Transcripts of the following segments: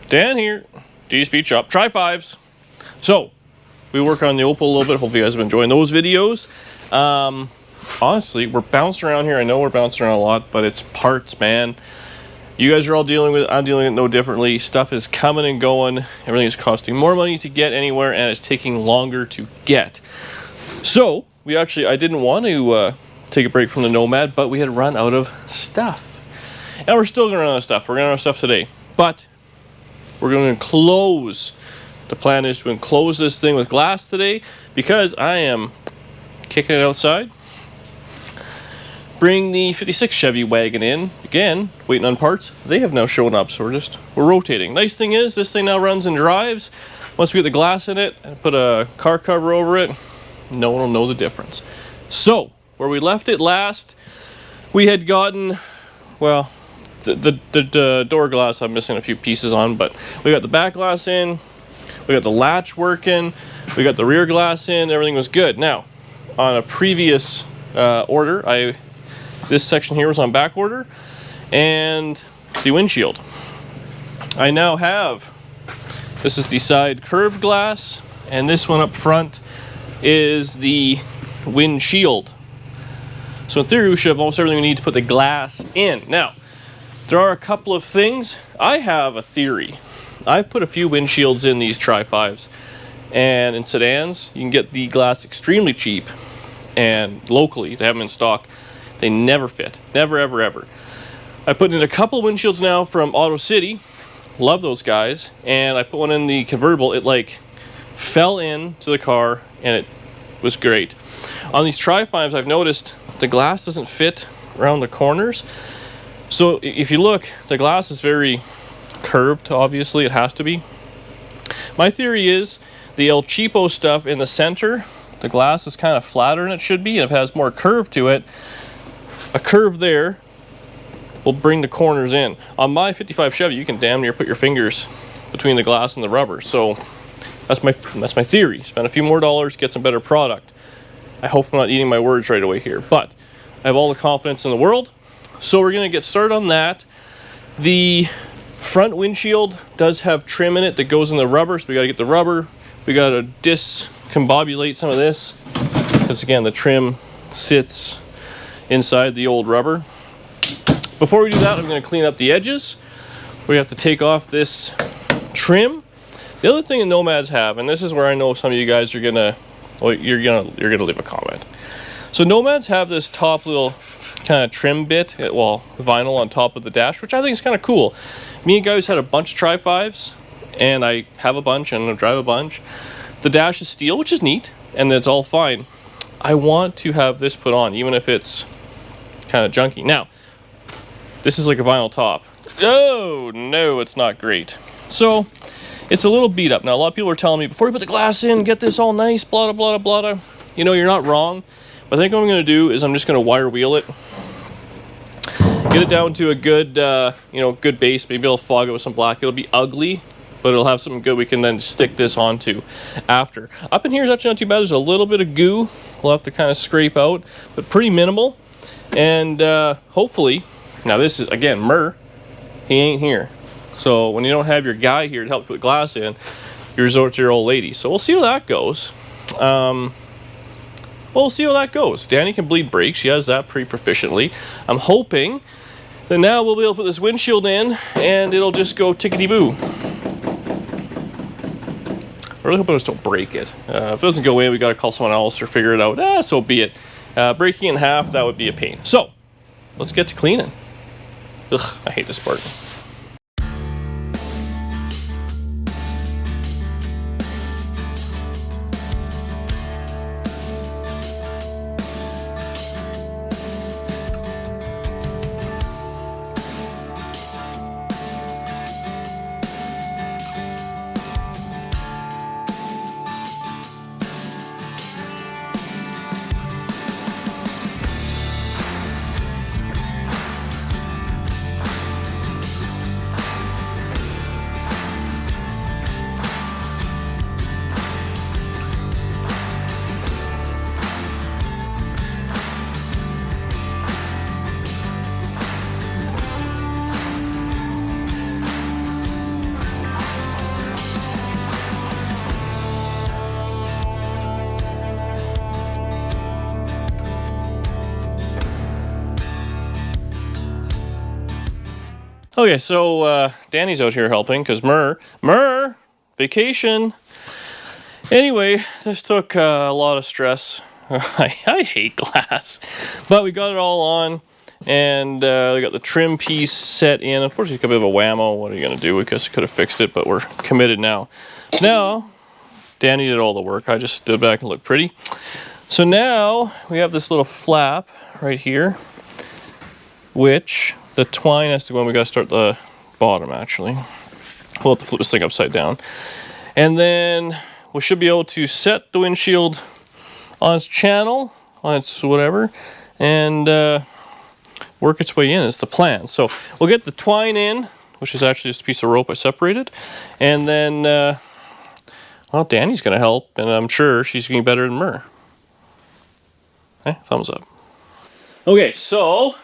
Dan here, D Speed Shop, try fives. So, we work on the Opal a little bit. Hope you guys have been enjoying those videos. Honestly, we're bouncing around here. I know we're bouncing around a lot, but it's parts, man. You guys are all dealing with it. I'm dealing with it no differently. Stuff is coming and going. Everything is costing more money to get anywhere, and it's taking longer to get. So, I didn't want to take a break from the Nomad, but we had run out of stuff. And we're still going to run out of stuff. We're going to run out of stuff today. But we're going to enclose. The plan is to enclose this thing with glass today because I am kicking it outside. Bring the 56 Chevy wagon in. Again, waiting on parts. They have now shown up, so we're rotating. Nice thing is, this thing now runs and drives. Once we get the glass in it and put a car cover over it, no one will know the difference. So, where we left it last, we had gotten, well, the door glass I'm missing a few pieces on, but we got the back glass in, we got the latch working, we got the rear glass in, everything was good. Now, on a previous order, this section here was on back order, and the windshield. I now have, this is the side curved glass, and this one up front is the windshield. So in theory, we should have almost everything we need to put the glass in. Now, there are a couple of things. I have a theory. I've put a few windshields in these Tri-5s, and in sedans, you can get the glass extremely cheap, and locally, they have them in stock. They never fit. Never, ever, ever. I put in a couple windshields now from Auto City. Love those guys. And I put one in the convertible. It like fell into the car, and it was great. On these Tri-5s, I've noticed the glass doesn't fit around the corners. So if you look, the glass is very curved, obviously. It has to be. My theory is the El Cheapo stuff in the center, the glass is kind of flatter than it should be, and if it has more curve to it, a curve there will bring the corners in. On my 55 Chevy, you can damn near put your fingers between the glass and the rubber. So that's my theory. Spend a few more dollars, get some better product. I hope I'm not eating my words right away here, but I have all the confidence in the world. So we're going to get started on that. The front windshield does have trim in it that goes in the rubber, so we got to get the rubber. We got to discombobulate some of this, because again, the trim sits inside the old rubber. Before we do that, I'm going to clean up the edges. We have to take off this trim. The other thing the Nomads have, and this is where I know some of you guys are gonna, well, you're gonna leave a comment. So Nomads have this top little kind of trim bit, well, vinyl on top of the dash, which I think is kind of cool. Me and guys had a bunch of Tri-5s, and I have a bunch and I drive a bunch. The dash is steel, which is neat, and it's all fine. I want to have this put on, even if it's kind of junky. Now, this is like a vinyl top. Oh, no, it's not great. So, it's a little beat up. Now, a lot of people are telling me, before you put the glass in, get this all nice, blah, blah, blah, blah. You know, you're not wrong. But I think what I'm going to do is I'm just going to wire wheel it. Get it down to a good, good base. Maybe I'll fog it with some black. It'll be ugly, but it'll have something good we can then stick this onto after. Up in here is actually not too bad. There's a little bit of goo we'll have to kind of scrape out, but pretty minimal. And hopefully, now this is, again, Murr, he ain't here. So when you don't have your guy here to help put glass in, you resort to your old lady. So we'll see how that goes. We'll see how that goes. Dani can bleed brakes. She has that pretty proficiently. I'm hoping that now we'll be able to put this windshield in and it'll just go tickety-boo. I really hope I just don't break it. If it doesn't go in, we got to call someone else or figure it out. So be it. Breaking in half, that would be a pain. So, let's get to cleaning. Ugh, I hate this part. Okay, so Danny's out here helping because Mer, vacation. Anyway, this took a lot of stress. I hate glass, but we got it all on, and we got the trim piece set in. Unfortunately, it's a bit of a whammo. What are you gonna do? We guess we could have fixed it, but we're committed now. So now, Danny did all the work. I just stood back and looked pretty. So now we have this little flap right here, which the twine has to go in. We gotta start the bottom actually. We'll have to flip this thing upside down, and then we should be able to set the windshield on its channel, on its whatever, and work its way in is the plan. So we'll get the twine in, which is actually just a piece of rope I separated, and then well, Danny's gonna help, and I'm sure she's gonna be better than Mer. Okay, thumbs up. Okay, so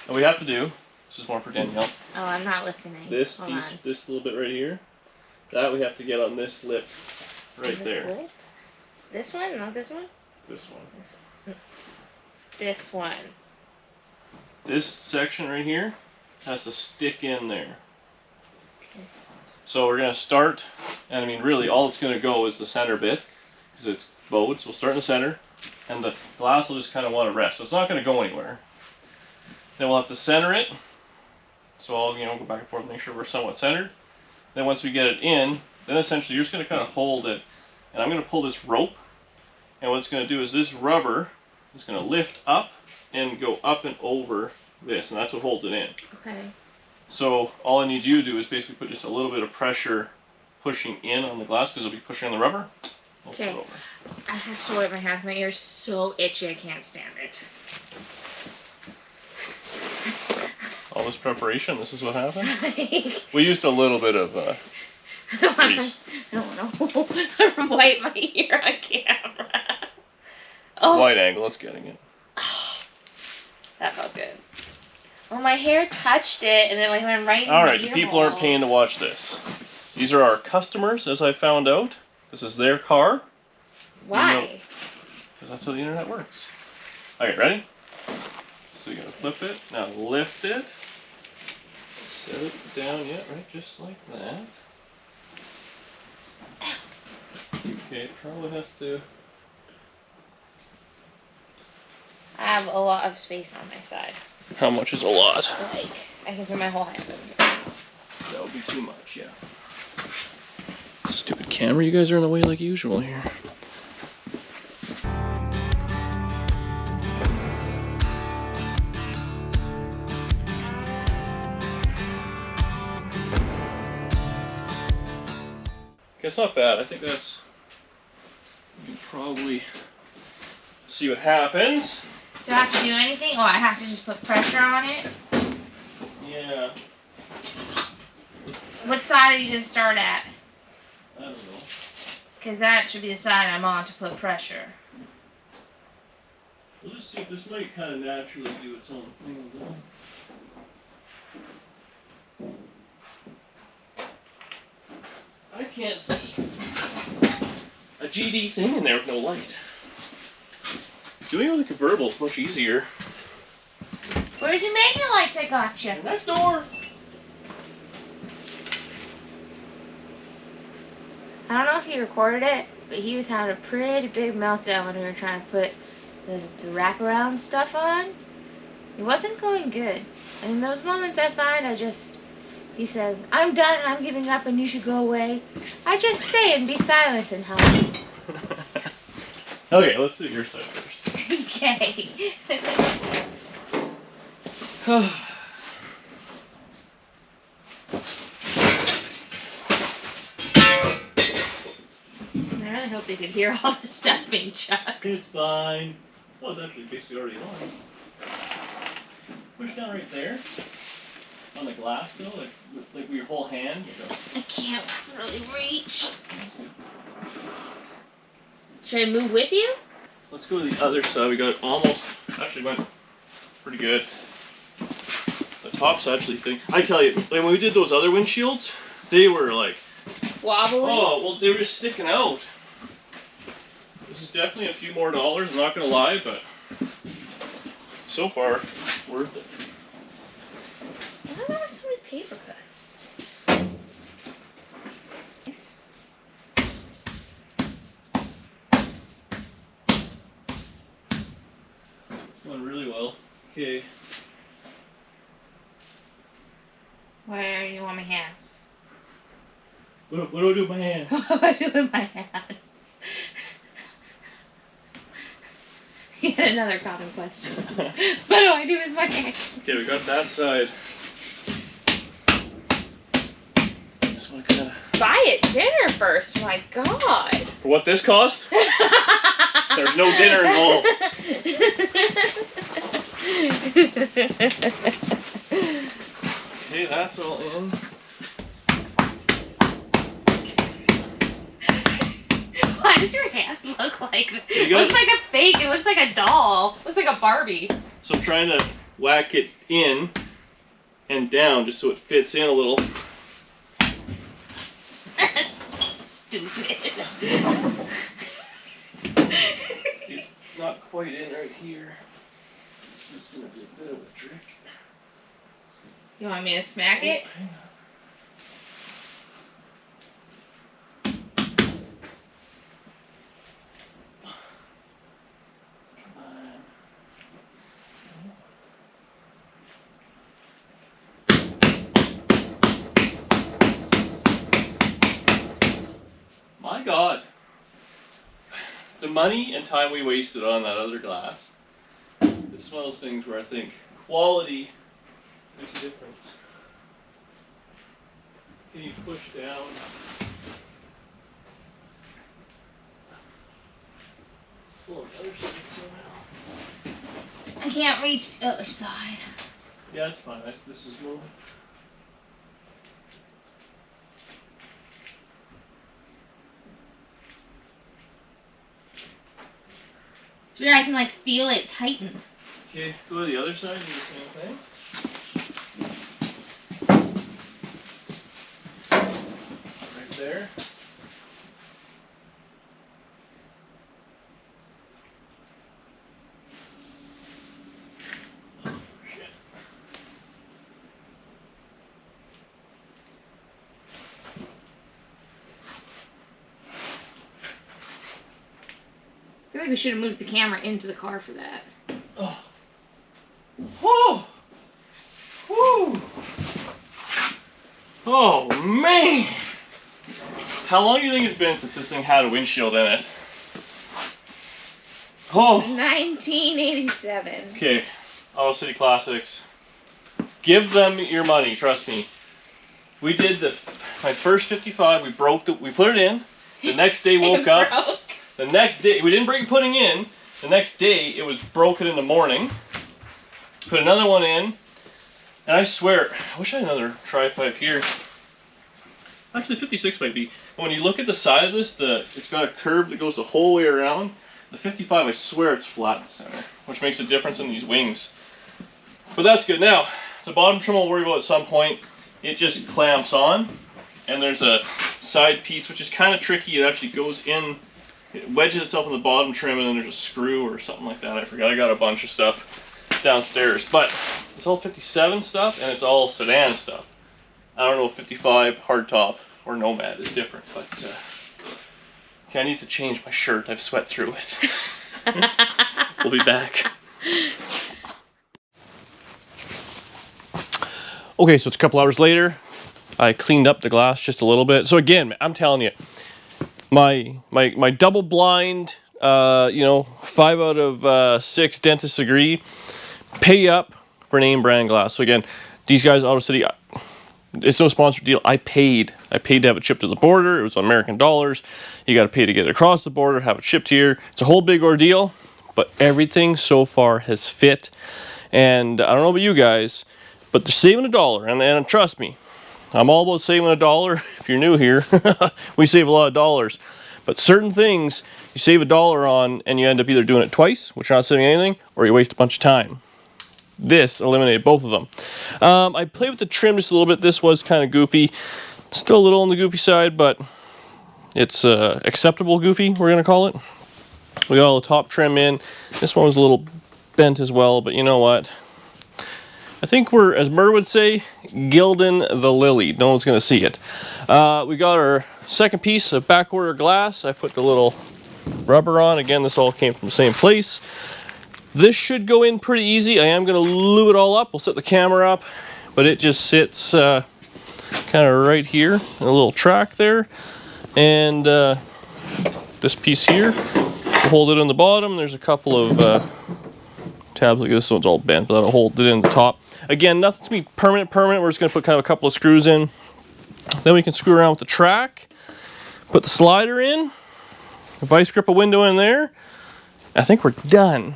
what we have to do, this is more for Danielle. Oh, I'm not listening. This piece, this little bit right here, that we have to get on this lip right there. Lip? This one? Not this one? This one. This one. This section right here has to stick in there. Okay. So we're going to start, and I mean really all it's going to go is the center bit, because it's bowed, so we'll start in the center, and the glass will just kind of want to rest, so it's not going to go anywhere. Then we'll have to center it, so I'll go back and forth and make sure we're somewhat centered. Then once we get it in, then essentially you're just going to kind of hold it, and I'm going to pull this rope, and what it's going to do is this rubber is going to lift up and go up and over this, and that's what holds it in. Okay. So all I need you to do is basically put just a little bit of pressure pushing in on the glass, because it'll be pushing on the rubber. Okay. I have to wipe my hands. My ear's so itchy I can't stand it. All this preparation, this is what happened? We used a little bit of grease. I don't want to wipe my ear on camera. Oh. Wide angle, it's getting it. Oh, that felt good. Well, my hair touched it, and then like went right in All my right, the people aren't paying to watch this. These are our customers, as I found out. This is their car. Why? Because that's how the internet works. Okay, ready? So you're going to flip it. Now lift it. Set it down, yeah, right, just like that. Okay, it probably has to... I have a lot of space on my side. How much is a lot? Like, I can put my whole hand in here. That would be too much, yeah. It's a stupid camera. You guys are in the way like usual here. Okay, it's not bad. I think that's... You can probably see what happens. Do I have to do anything? Oh, I have to just put pressure on it? Yeah. What side are you going to start at? I don't know. Because that should be the side I'm on to put pressure. We'll just see if this might kind of naturally do its own thing. I can't see a GD thing in there with no light. Doing it with a convertible is much easier. Where'd you make the lights I got you? Next door. I don't know if he recorded it, but he was having a pretty big meltdown when we were trying to put the wraparound stuff on. It wasn't going good. And in those moments I find he says, I'm done and I'm giving up and you should go away. I just stay and be silent and help. Okay, let's do your side first. Okay. I really hope they could hear all the stuff being chucked. It's fine. Well, it's actually basically already on. Push down right there. On the glass though, like with your whole hand. I can't really reach. Should I move with you? Let's go to the other side. We got almost, actually went pretty good. The top's actually thick. I tell you, like when we did those other windshields, they were like... Wobbly? Oh, well they were just sticking out. This is definitely a few more dollars, I'm not going to lie, but so far, worth it. I don't do I have so many paper cuts? Nice. Went really well. Okay. Where do you want my hands? What do I do with my hand? What do I do with my hands? Yet another common question. What do I do with my hands? Okay, we got that side. This one kinda... Buy it dinner first, my God. For what this cost? There's no dinner involved. Okay, that's all in. Why does your hand look like this? It looks like a fake. It looks like a doll. It looks like a Barbie. So I'm trying to whack it in and down just so it fits in a little. Stupid. It's not quite in right here. This is going to be a bit of a trick. You want me to smack it? Hang on. My God, the money and time we wasted on that other glass. This is one of those things where I think quality makes a difference. Can you push down? Pull on the other side somehow. I can't reach the other side. Yeah, it's fine. This is moving. It's weird, I can like feel it tighten. Okay, go to the other side and do the same thing. Right there. Oh, shit. I feel like we should have moved the camera into the car for that. Oh. Whew. Whew. Oh, man. How long do you think it's been since this thing had a windshield in it? Oh. 1987. Okay. Auto City Classics. Give them your money, trust me. We did my first 55, we put it in. The next day woke up. Broke. The next day, we didn't break putting in. The next day, it was broken in the morning. Put another one in. And I swear, I wish I had another tri-pipe here. Actually, 56 might be. But when you look at the side of this, it's got a curve that goes the whole way around. The 55, I swear it's flat in the center, which makes a difference in these wings. But that's good. Now, the bottom trim we'll worry about at some point. It just clamps on. And there's a side piece, which is kind of tricky. It actually goes in. It wedges itself in the bottom trim, and then there's a screw or something like that. I forgot. I got a bunch of stuff downstairs, but it's all 57 stuff and it's all sedan stuff. I don't know if 55 hardtop or Nomad is different, but okay, I need to change my shirt. I've sweat through it. We'll be back. Okay, so it's a couple hours later. I cleaned up the glass just a little bit. So again, I'm telling you, my double blind, 5 out of 6 dentists agree, pay up for name brand glass. So again, these guys, Auto City, it's no sponsored deal. I paid to have it shipped to the border. It was American dollars. You got to pay to get it across the border, have it shipped here. It's a whole big ordeal, but everything so far has fit. And I don't know about you guys, but they're saving $1. And trust me, I'm all about saving $1. If you're new here, we save a lot of dollars. But certain things, you save $1 on, and you end up either doing it twice, which you're not saving anything, or you waste a bunch of time. This eliminated both of them. I played with the trim just a little bit. This was kind of goofy. Still a little on the goofy side, but it's acceptable goofy, we're going to call it. We got all the top trim in. This one was a little bent as well, but you know what? I think we're, as Murr would say, gilding the lily. No one's gonna see it. We got our second piece of back order glass. I put the little rubber on. Again, this all came from the same place. This should go in pretty easy. I am gonna lube it all up. We'll set the camera up, but it just sits kind of right here, in a little track there. And this piece here, we'll hold it on the bottom. There's a couple of tabs, like this one's all bent, but that'll hold it in the top. Again, nothing's gonna be permanent. We're just gonna put kind of a couple of screws in. Then we can screw around with the track, put the slider in, a vice grip a window in there. I think we're done.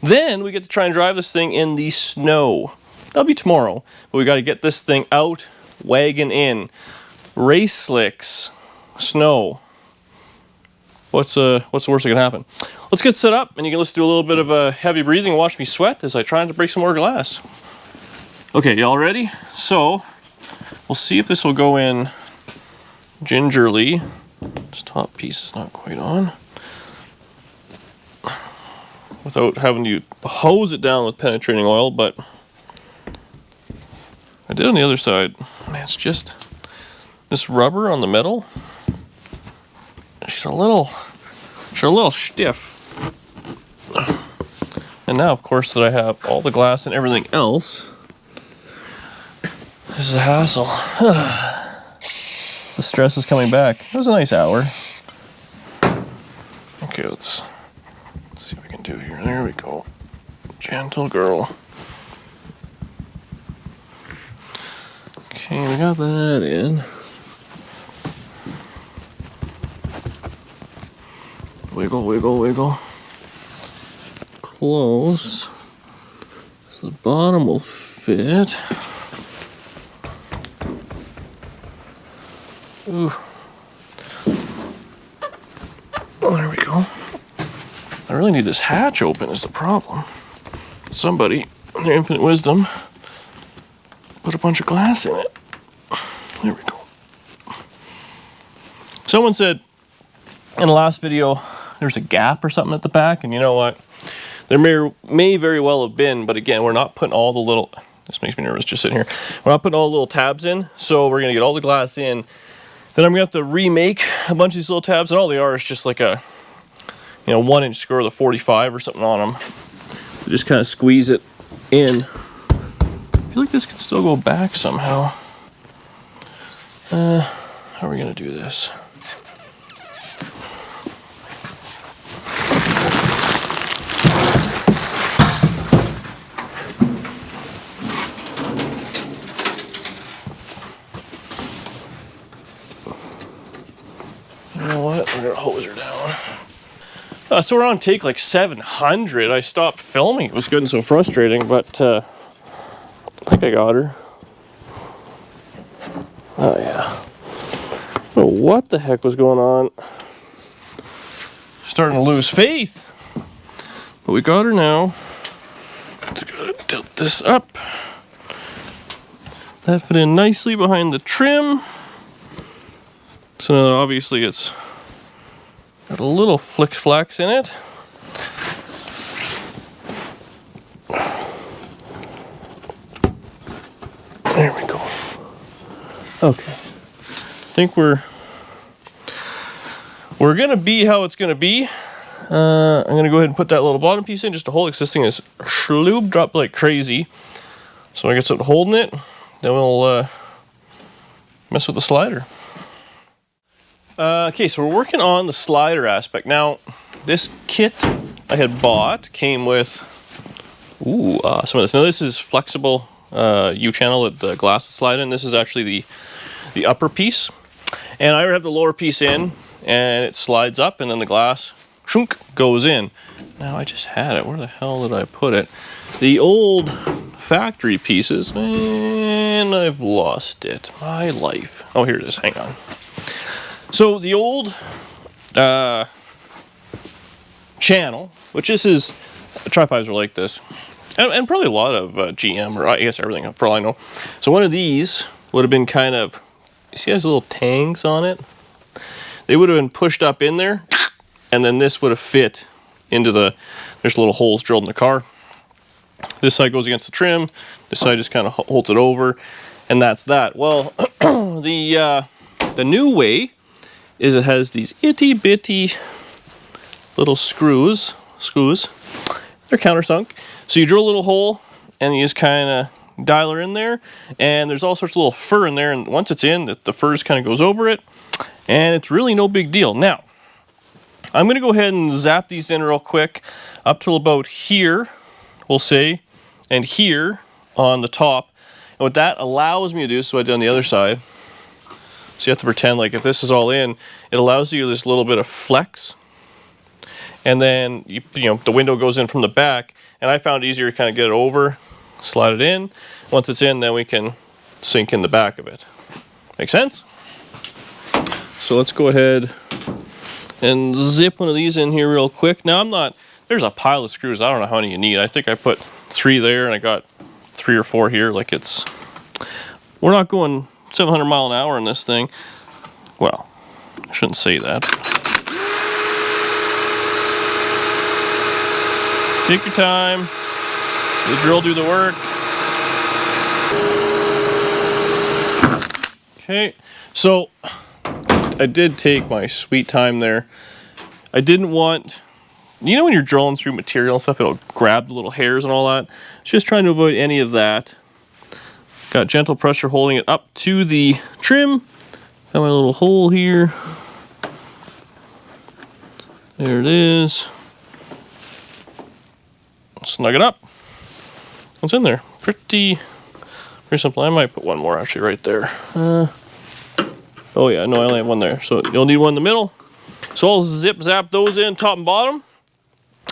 Then we get to try and drive this thing in the snow. That'll be tomorrow, but we got to get this thing out, wagon in, race slicks, snow. What's the worst that can happen? Let's get set up, and you can listen to a little bit of heavy breathing and watch me sweat as I try to break some more glass. Okay, y'all ready? So, we'll see if this will go in gingerly. This top piece is not quite on. Without having to hose it down with penetrating oil, but I did on the other side. Man, it's just this rubber on the metal. She's a little stiff. And now, of course, that I have all the glass and everything else, this is a hassle. The stress is coming back. It was a nice hour. Okay, let's see what we can do here. There we go. Gentle girl. Okay, we got that in. Wiggle, wiggle, wiggle. Close. So the bottom will fit. Ooh. Oh, there we go. I really need this hatch open is the problem. Somebody, in their infinite wisdom, put a bunch of glass in it. There we go. Someone said in the last video there's a gap or something at the back, and you know what? There may very well have been, but again, we're not putting all the little, this makes me nervous just sitting here. We're not putting all the little tabs in, so we're gonna get all the glass in. Then I'm gonna have to remake a bunch of these little tabs, and all they are is just like a, 1-inch screw with a 45 or something on them. So just kind of squeeze it in. I feel like this could still go back somehow. How are we gonna do this? You know what? We're gonna hose her down. So we're on take like 700. I stopped filming. It was getting so frustrating, but I think I got her. Oh yeah. I don't know what the heck was going on. Starting to lose faith. But we got her now. Just gotta tilt this up. That fit in nicely behind the trim. So now obviously it's got a little flicks-flacks in it. There we go. Okay. I think we're gonna be how it's gonna be. I'm gonna go ahead and put that little bottom piece in just to hold it, 'cause this thing is schloob dropped like crazy. So I get something holding it, then we'll mess with the slider. Okay, so we're working on the slider aspect. Now, this kit I had bought came with some of this. Now this is flexible U-channel that the glass would slide in. This is actually the upper piece. And I have the lower piece in, and it slides up, and then the glass shunk goes in. Now I just had it. Where the hell did I put it? The old factory pieces, and I've lost it. My life. Oh, here it is. Hang on. So the old channel, which this is, tri-5s are like this, and probably a lot of GM, or I guess everything for all I know. So one of these would have been kind of, you see it has little tangs on it? They would have been pushed up in there, and then this would have fit into there's little holes drilled in the car. This side goes against the trim. This side just kind of holds it over, and that's that. Well, the new way is it has these itty bitty little screws. They're countersunk. So you drill a little hole and you just kind of dial her in there, and there's all sorts of little fur in there, and once it's in, the fur just kind of goes over it, and it's really no big deal. Now, I'm going to go ahead and zap these in real quick up till about here, we'll say, and here on the top. And what that allows me to do, so I did on the other side, so you have to pretend like if this is all in, it allows you this little bit of flex. And then, you know, the window goes in from the back, and I found it easier to kind of get it over, slide it in. Once it's in, then we can sink in the back of it. Make sense? So let's go ahead and zip one of these in here real quick. Now there's a pile of screws. I don't know how many you need. I think I put 3 there, and I got 3 or 4 here. Like we're not going 700 mile an hour in this thing. Well, I shouldn't say that. Take your time. The drill do the work. Okay, so I did take my sweet time there. I didn't want, you know when you're drilling through material and stuff, it'll grab the little hairs and all that. Just trying to avoid any of that. Got gentle pressure holding it up to the trim. Got my little hole here. There it is. Snug it up. What's in there? Pretty simple. I might put one more actually right there. Oh yeah, no, I only have one there. So you'll need one in the middle. So I'll zip zap those in top and bottom.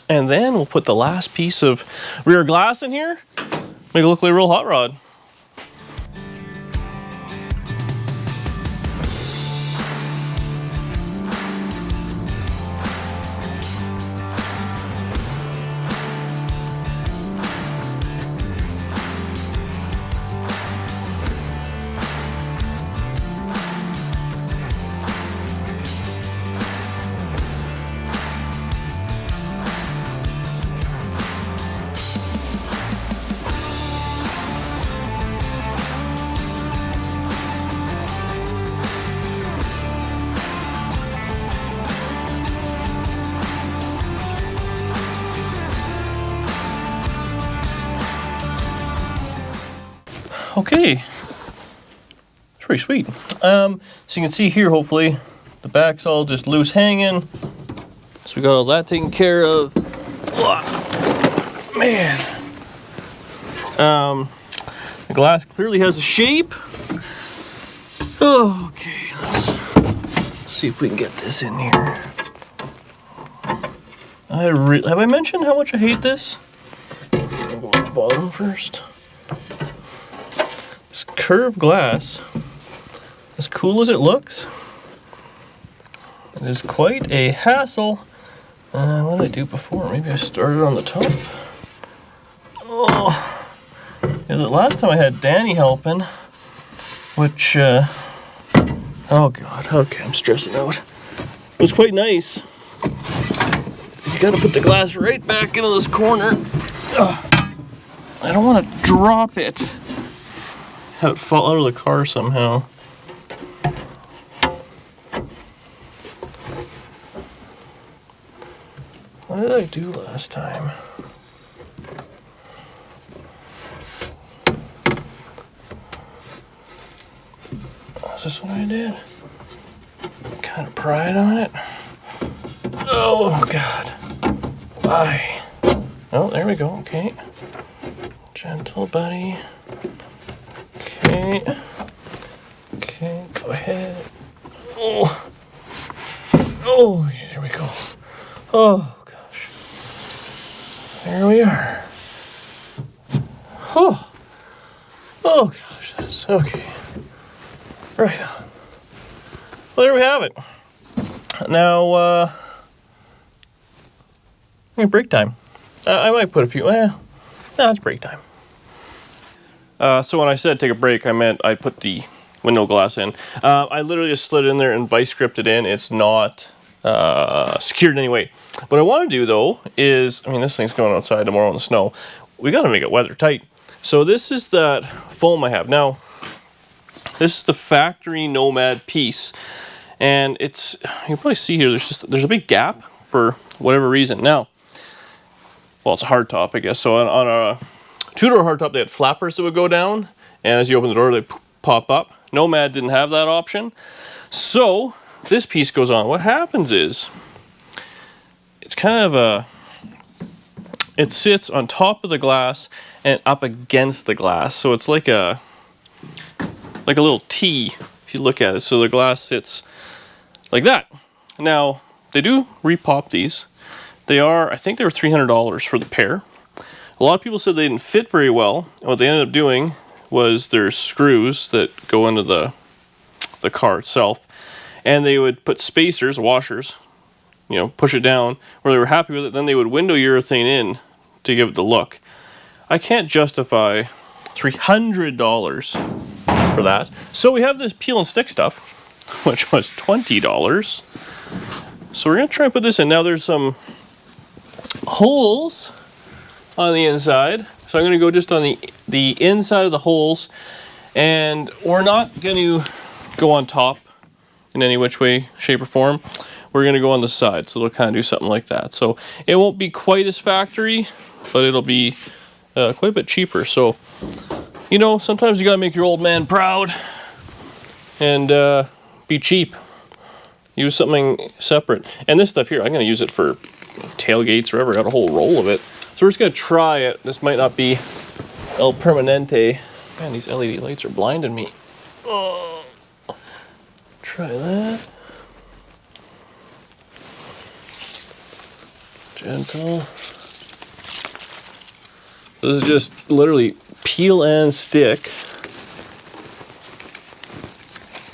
And then we'll put the last piece of rear glass in here. Make it look like a real hot rod. Okay, it's pretty sweet. So you can see here, hopefully, the back's all just loose hanging. So we got all that taken care of. Man. The glass clearly has a shape. Okay, let's see if we can get this in here. Have I mentioned how much I hate this? I'll go on the bottom first. This curved glass, as cool as it looks, it is quite a hassle. What did I do before? Maybe I started on the top. Oh, yeah, the last time I had Dani helping, which, oh God, okay, I'm stressing out. It was quite nice. You gotta put the glass right back into this corner. I don't want to drop it. Have it fall out of the car somehow. What did I do last time? Is this what I did? Kind of pried on it. Oh God. Why? Oh, there we go. Okay. Gentle, buddy. Okay. Okay, go ahead. Oh. Oh, yeah, there we go. Oh, gosh. There we are. Oh. Oh, gosh. That's okay. Right on. Well, there we have it. Now, break time. I might put a few, no, it's break time. So when I said take a break, I meant I put the window glass in. I literally just slid it in there and vice gripped it in. It's not secured in any way. What I want to do though is, I mean, this thing's going outside tomorrow in the snow. we got to make it weather tight. So this is that foam I have. Now, this is the factory Nomad piece. And it's, you can probably see here, there's a big gap for whatever reason. Now, well, it's a hardtop, I guess. So on a two-door hardtop, they had flappers that would go down. And as you open the door, they pop up. Nomad didn't have that option. So this piece goes on. What happens is, it's kind of it sits on top of the glass and up against the glass. So it's like a little T, if you look at it. So the glass sits like that. Now, they do repop these. They are, I think they were $300 for the pair. A lot of people said they didn't fit very well. And what they ended up doing was there's screws that go into the car itself. And they would put spacers, washers, you know, push it down where they were happy with it. Then they would window urethane in to give it the look. I can't justify $300 for that. So we have this peel and stick stuff, which was $20. So we're gonna try and put this in. Now there's some holes on the inside. So I'm gonna go just on the inside of the holes, and we're not gonna go on top in any which way, shape, or form. We're gonna go on the side, so it'll kind of do something like that. So it won't be quite as factory, but it'll be quite a bit cheaper. So, you know, sometimes you gotta make your old man proud and be cheap. Use something separate. And this stuff here, I'm gonna use it for tailgates or whatever. I got a whole roll of it. So we're just gonna try it. This might not be El Permanente. Man, these LED lights are blinding me. Oh, try that. Gentle. This is just literally peel and stick.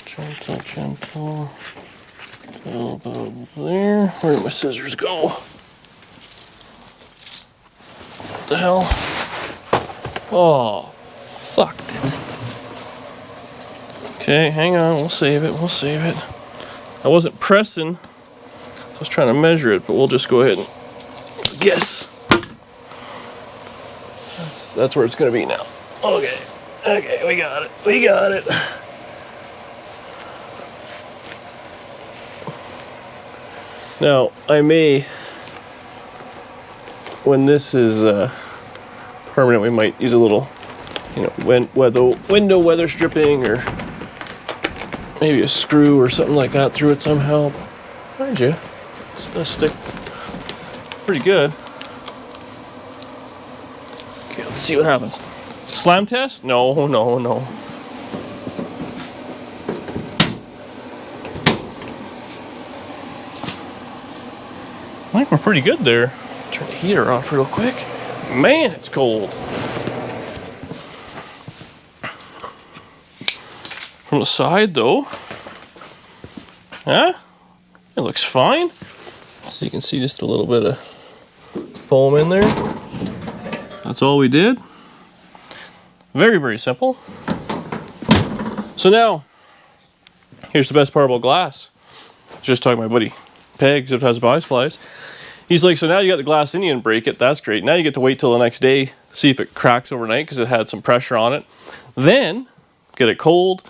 Gentle, gentle. Elbow there. Where did my scissors go? What the hell? Oh, fucked it. Okay, hang on. We'll save it. We'll save it. I wasn't pressing. I was trying to measure it, but we'll just go ahead and guess. That's where it's going to be now. Okay. Okay, we got it. We got it. Now, I may, when this is permanent, we might use a little, you know, window weather stripping, or maybe a screw or something like that through it somehow. Mind you, it's gonna stick pretty good. Okay, let's see what happens. Slam test? No, no, no. I think we're pretty good there. Turn the heater off real quick. Man, it's cold. From the side though, huh? It looks fine. So you can see just a little bit of foam in there. That's all we did. Very, very simple. So now, here's the best part about glass. I was just talking to my buddy Pegs, it has bi-splice. He's like, so now you got the glass in, you and break it. That's great. Now you get to wait till the next day, see if it cracks overnight because it had some pressure on it. Then get it cold,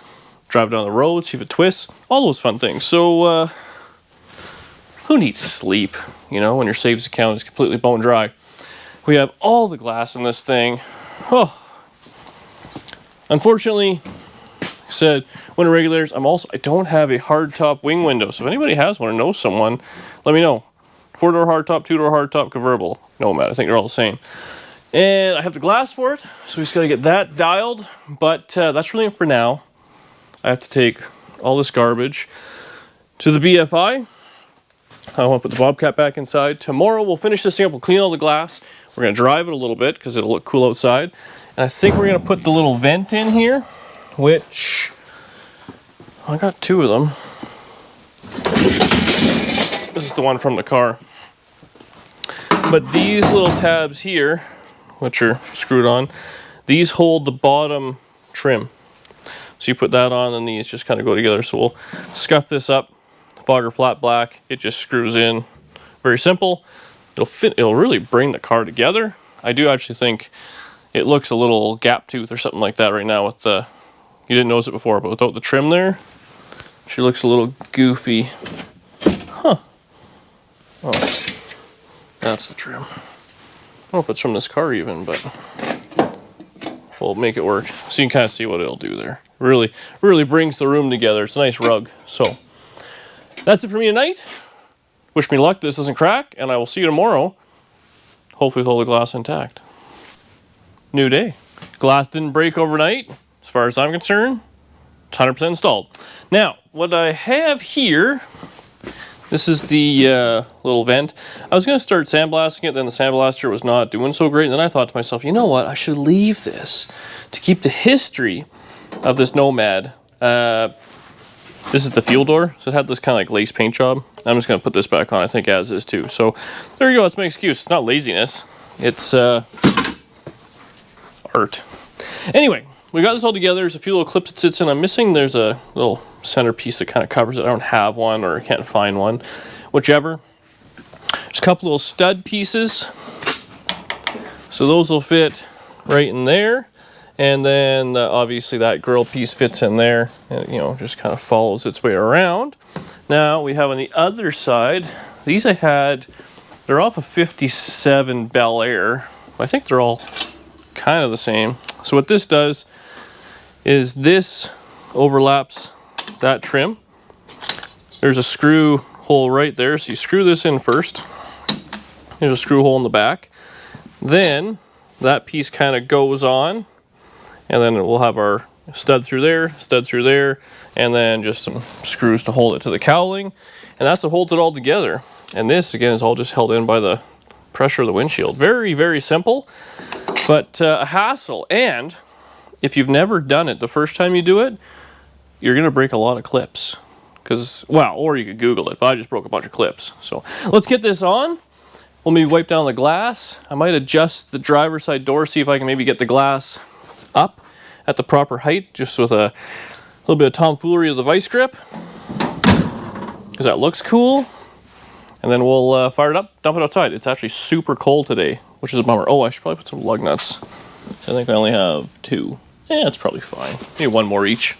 drive down the road, see if it twists. All those fun things. So who needs sleep? You know, when your savings account is completely bone dry. We have all the glass in this thing. Oh, unfortunately, like I said, winter regulators. I don't have a hardtop wing window. So if anybody has one or knows someone, let me know. 4-door hardtop, 2-door hardtop, convertible, Nomad. I think they're all the same. And I have the glass for it, so we just got to get that dialed. But that's really it for now. I have to take all this garbage to the BFI. I want to put the Bobcat back inside. Tomorrow we'll finish this thing up. We'll clean all the glass. We're going to drive it a little bit because it'll look cool outside. And I think we're going to put the little vent in here, which I got 2 of them. This is the one from the car. But these little tabs here, which are screwed on, these hold the bottom trim. So you put that on and these just kind of go together. So we'll scuff this up, fogger flat black. It just screws in. Very simple. It'll fit, it'll really bring the car together. I do actually think it looks a little gap tooth or something like that right now with the, you didn't notice it before, but without the trim there, she looks a little goofy. Huh. Oh, that's the trim. I don't know if it's from this car even, but we'll make it work. So you can kind of see what it'll do there. Really brings the room together. It's a nice rug. So that's it for me tonight. Wish me luck, this doesn't crack, and I will see you tomorrow. Hopefully with all the glass intact. New day. Glass didn't break overnight, as far as I'm concerned. It's 100% installed. Now, what I have here, this is the little vent. I was going to start sandblasting it, then the sandblaster was not doing so great, and then I thought to myself, you know what, I should leave this to keep the history of this Nomad. This is the fuel door, so it had this kind of like lace paint job. I'm just going to put this back on, I think, as is too. So there you go, that's my excuse. It's not laziness, it's art. Anyway, we got this all together. There's a few little clips it sits in. I'm missing, there's a little centerpiece that kind of covers it. I don't have one, or I can't find one. Whichever. There's a couple little stud pieces. So those will fit right in there. And then obviously that grill piece fits in there. And, you know, just kind of follows its way around. Now we have on the other side, these I had, they're off a 57 Bel Air. I think they're all kind of the same. So what this does is this overlaps that trim. There's a screw hole right there, so you screw this in first. There's a screw hole in the back. Then that piece kind of goes on, and then we'll have our stud through there, and then just some screws to hold it to the cowling, and that's what holds it all together. And this again is all just held in by the pressure of the windshield. Very, very simple, but a hassle. And if you've never done it, the first time you do it, you're gonna break a lot of clips. Because, well, or you could Google it, but I just broke a bunch of clips. So let's get this on. We'll maybe wipe down the glass. I might adjust the driver's side door, see if I can maybe get the glass up at the proper height, just with a little bit of tomfoolery of the vice grip, because that looks cool. And then we'll fire it up, dump it outside. It's actually super cold today, which is a bummer. Oh, I should probably put some lug nuts. So I think I only have 2. Yeah, that's probably fine. Maybe 1 more each.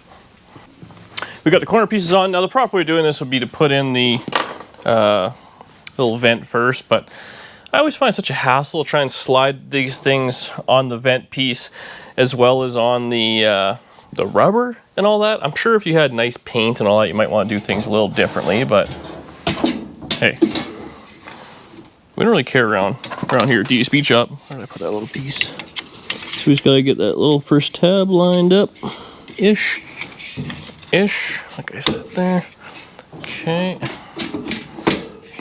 We got the corner pieces on. Now the proper way of doing this would be to put in the little vent first, but I always find such a hassle to try and slide these things on the vent piece as well as on the rubber and all that. I'm sure if you had nice paint and all that, you might want to do things a little differently, but hey, we don't really care around here. Do you speech up? Where did I put that little piece? So we just gotta get that little first tab lined up, ish, like I said there. Okay,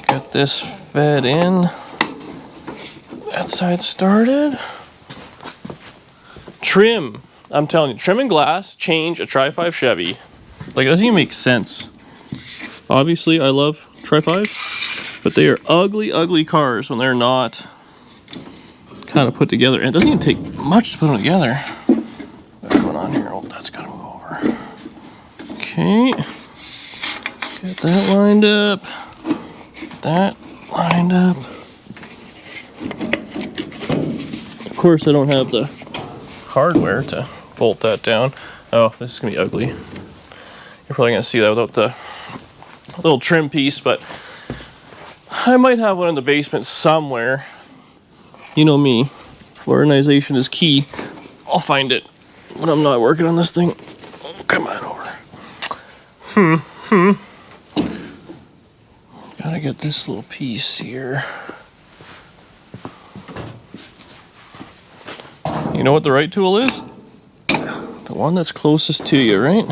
got this fed in. That side started. Trim. I'm telling you, trim and glass change a Tri-5 Chevy. Like, it doesn't even make sense. Obviously, I love Tri-5s, but they are ugly, ugly cars when they're not kind of put together. And it doesn't even take much to put them together. What's going on here? Oh, that's got to move over. Okay. Get that lined up. Get that lined up. Of course, I don't have the hardware to bolt that down. Oh, this is gonna be ugly. You're probably gonna see that without the little trim piece, but I might have one in the basement somewhere. You know me, organization is key. I'll find it when I'm not working on this thing. Oh, come on over. Gotta get this little piece here. You know what the right tool is? The one that's closest to you, right?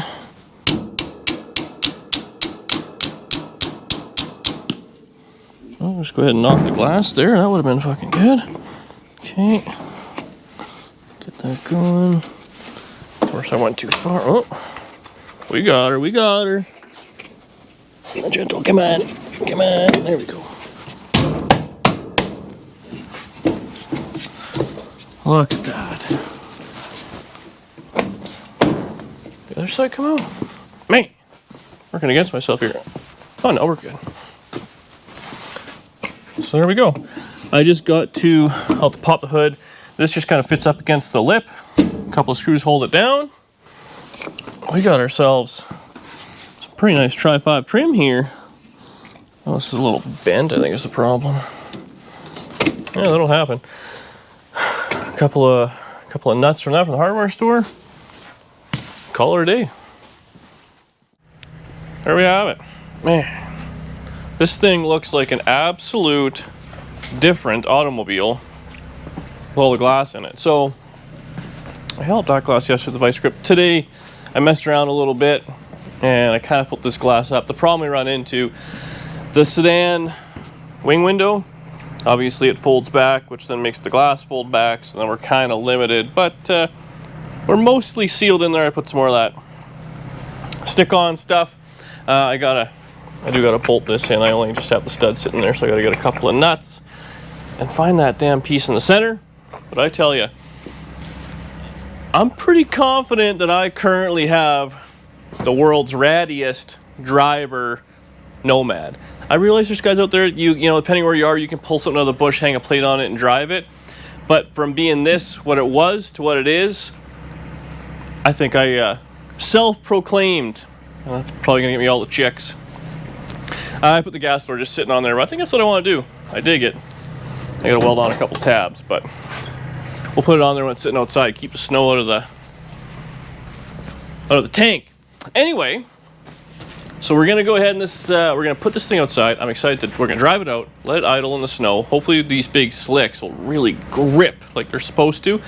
I'll just go ahead and knock the glass there. That would have been fucking good. Okay. Get that going. Of course, I went too far. Oh, we got her. We got her. Gentle, come on. Come on. There we go. Look at that. The other side come out. Man, working against myself here. Oh no, we're good. So there we go. I just got to help to pop the hood. This just kind of fits up against the lip. A couple of screws hold it down. We got ourselves some pretty nice Tri-5 trim here. Oh, this is a little bent, I think is the problem. Yeah, that'll happen. A couple of nuts from that from the hardware store. Call her a day. There we have it. Man, this thing looks like an absolute different automobile with all the glass in it. So I held that glass yesterday with the vice grip. Today I messed around a little bit and I kind of put this glass up. The problem we run into, the sedan wing window, obviously it folds back, which then makes the glass fold back, so then we're kind of limited, but we're mostly sealed in there. I put some more of that stick-on stuff. I do gotta bolt this in. I only just have the stud sitting there, so I gotta get a couple of nuts and find that damn piece in the center. But I tell you, I'm pretty confident that I currently have the world's rattiest driver Nomad. I realize there's guys out there, you know, depending where you are, you can pull something out of the bush, hang a plate on it, and drive it. But from being this, what it was, to what it is, I think I self-proclaimed. That's probably gonna get me all the chicks. I put the gas door just sitting on there, but I think that's what I want to do. I dig it. I gotta weld on a couple tabs, but we'll put it on there when it's sitting outside, keep the snow out of the tank. Anyway, so we're gonna go ahead and we're gonna put this thing outside. I'm excited. We're gonna drive it out, let it idle in the snow. Hopefully these big slicks will really grip like they're supposed to.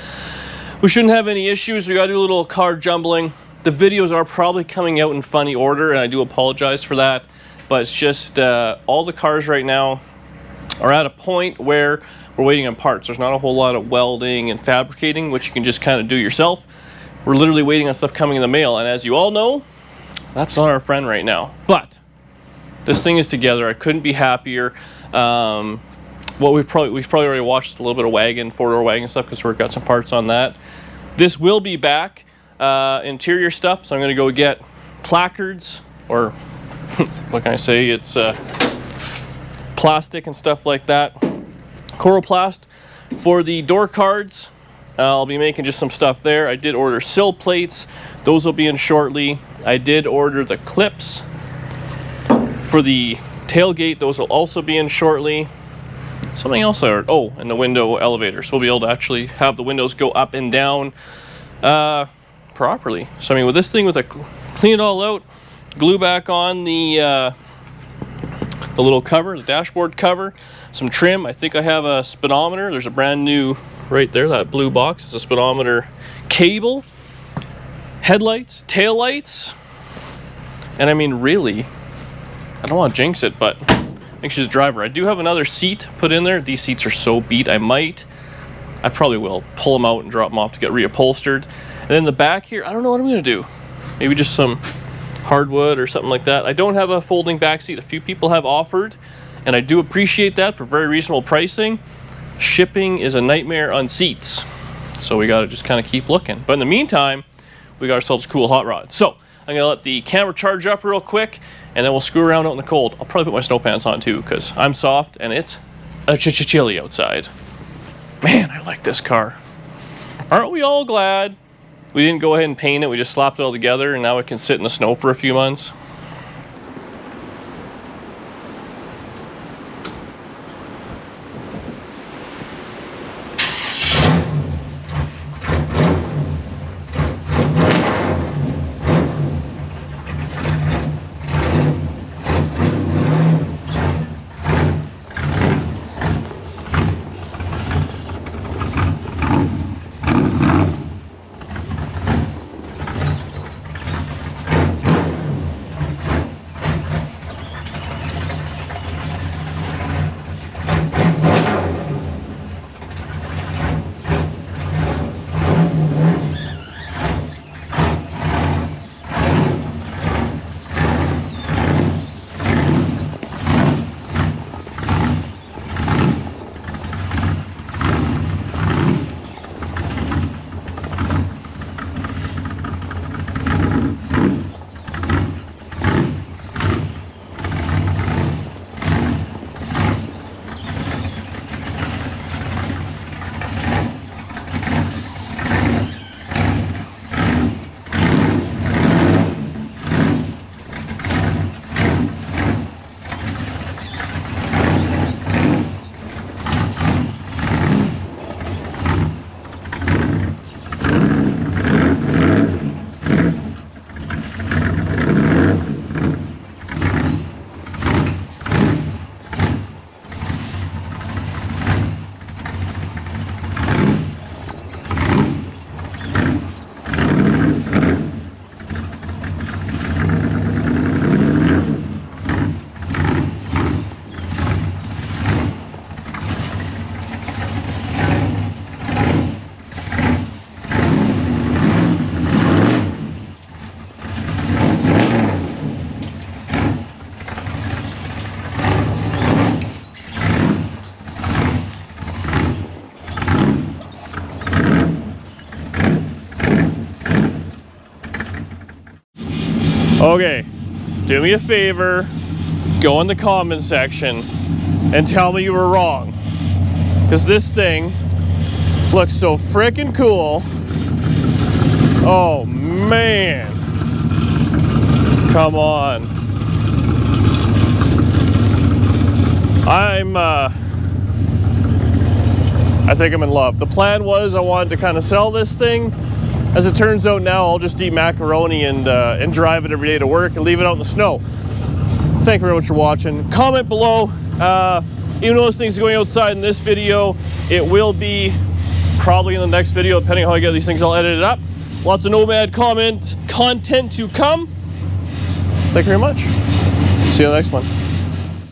We shouldn't have any issues. We gotta do a little car jumbling. The videos are probably coming out in funny order, and I do apologize for that. But it's just all the cars right now are at a point where we're waiting on parts. There's not a whole lot of welding and fabricating, which you can just kind of do yourself. We're literally waiting on stuff coming in the mail, and as you all know, that's not our friend right now. But this thing is together. I couldn't be happier. We've probably already watched a little bit of wagon, four-door wagon stuff, because we've got some parts on that. This will be back. Interior stuff, so I'm going to go get placards, or what can I say, it's plastic and stuff like that. Coroplast for the door cards. I'll be making just some stuff there. I did order sill plates. Those will be in shortly. I did order the clips for the tailgate. Those will also be in shortly. Something else I ordered. Oh, and the window elevator. So we'll be able to actually have the windows go up and down properly. So I mean, with this thing, clean it all out, glue back on the little cover, the dashboard cover, some trim. I think I have a speedometer. There's a brand new right there, that blue box is a speedometer cable, headlights, tail lights, and I mean, really, I don't want to jinx it, but make sure the driver. I do have another seat put in there. These seats are so beat. I probably will pull them out and drop them off to get reupholstered. And then the back here, I don't know what I'm going to do. Maybe just some hardwood or something like that. I don't have a folding back seat. A few people have offered, and I do appreciate that for very reasonable pricing. Shipping is a nightmare on seats, so we got to just kind of keep looking. But in the meantime, we got ourselves a cool hot rod. So I'm going to let the camera charge up real quick, and then we'll screw around out in the cold. I'll probably put my snow pants on too, because I'm soft and it's a chilly outside. Man, I like this car. Aren't we all glad we didn't go ahead and paint it? We just slapped it all together, and now it can sit in the snow for a few months. Okay, do me a favor, go in the comment section and tell me you were wrong. Because this thing looks so freaking cool. Oh man. Come on. I think I'm in love. The plan was I wanted to kind of sell this thing. As it turns out now, I'll just eat macaroni and drive it every day to work and leave it out in the snow. Thank you very much for watching. Comment below. Even though this thing's going outside in this video, it will be probably in the next video, depending on how I get these things all edited up. Lots of Nomad content to come. Thank you very much. See you in the next one.